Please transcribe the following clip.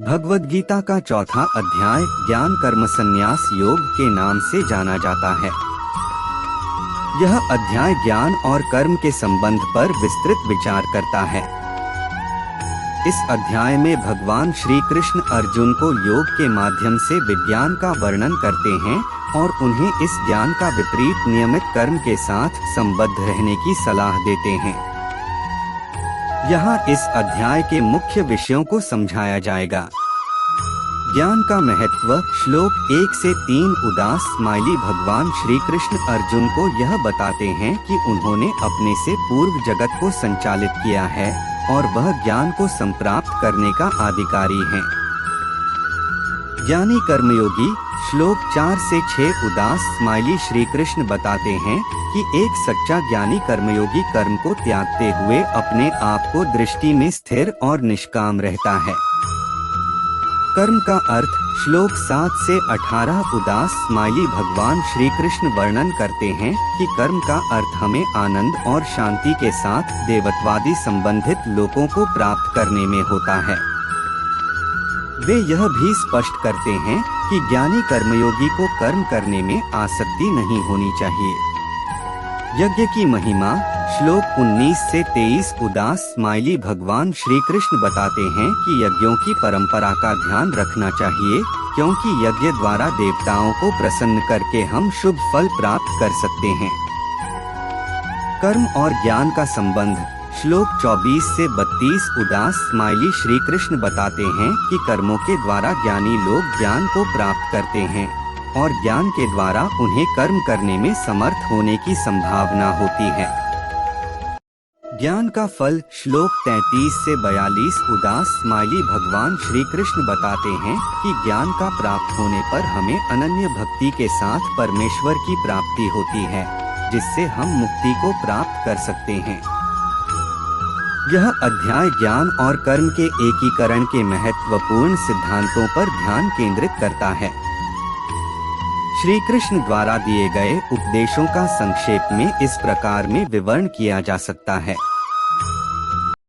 भगवद गीता का चौथा अध्याय ज्ञान कर्म संन्यास योग के नाम से जाना जाता है। यह अध्याय ज्ञान और कर्म के संबंध पर विस्तृत विचार करता है। इस अध्याय में भगवान श्री कृष्ण अर्जुन को योग के माध्यम से विज्ञान का वर्णन करते हैं और उन्हें इस ज्ञान का विपरीत नियमित कर्म के साथ संबद्ध रहने की सलाह देते हैं। यहाँ इस अध्याय के मुख्य विषयों को समझाया जाएगा। ज्ञान का महत्व। श्लोक 1 से 3 उदास स्माइली भगवान श्री कृष्ण अर्जुन को यह बताते हैं कि उन्होंने अपने से पूर्व जगत को संचालित किया है और वह ज्ञान को संप्राप्त करने का अधिकारी है। ज्ञानी कर्मयोगी। श्लोक 4 से 6 उदास स्माइली श्री कृष्ण बताते हैं कि एक सच्चा ज्ञानी कर्मयोगी कर्म को त्यागते हुए अपने आप को दृष्टि में स्थिर और निष्काम रहता है। कर्म का अर्थ। श्लोक 7 से 18 उदास स्माइली भगवान श्री कृष्ण वर्णन करते हैं कि कर्म का अर्थ हमें आनंद और शांति के साथ देवत्वादी संबंधित लोकों को प्राप्त करने में होता है। वे यह भी स्पष्ट करते हैं कि ज्ञानी कर्मयोगी को कर्म करने में आसक्ति नहीं होनी चाहिए। यज्ञ की महिमा। श्लोक 19 से 23 उदास स्माइली भगवान श्री कृष्ण बताते हैं कि यज्ञों की परंपरा का ध्यान रखना चाहिए, क्योंकि यज्ञ द्वारा देवताओं को प्रसन्न करके हम शुभ फल प्राप्त कर सकते हैं। कर्म और ज्ञान का संबंध। श्लोक 24 से 32 उदास स्माइली श्री कृष्ण बताते हैं कि कर्मों के द्वारा ज्ञानी लोग ज्ञान को प्राप्त करते हैं और ज्ञान के द्वारा उन्हें कर्म करने में समर्थ होने की संभावना होती है। ज्ञान का फल। श्लोक 33 से 42 उदास स्माइली भगवान श्री कृष्ण बताते हैं कि ज्ञान का प्राप्त होने पर हमें अनन्य भक्ति के साथ परमेश्वर की प्राप्ति होती है, जिससे हम मुक्ति को प्राप्त कर सकते हैं। यह अध्याय ज्ञान और कर्म के एकीकरण के महत्वपूर्ण सिद्धांतों पर ध्यान केंद्रित करता है। श्री कृष्ण द्वारा दिए गए उपदेशों का संक्षेप में इस प्रकार में विवरण किया जा सकता है।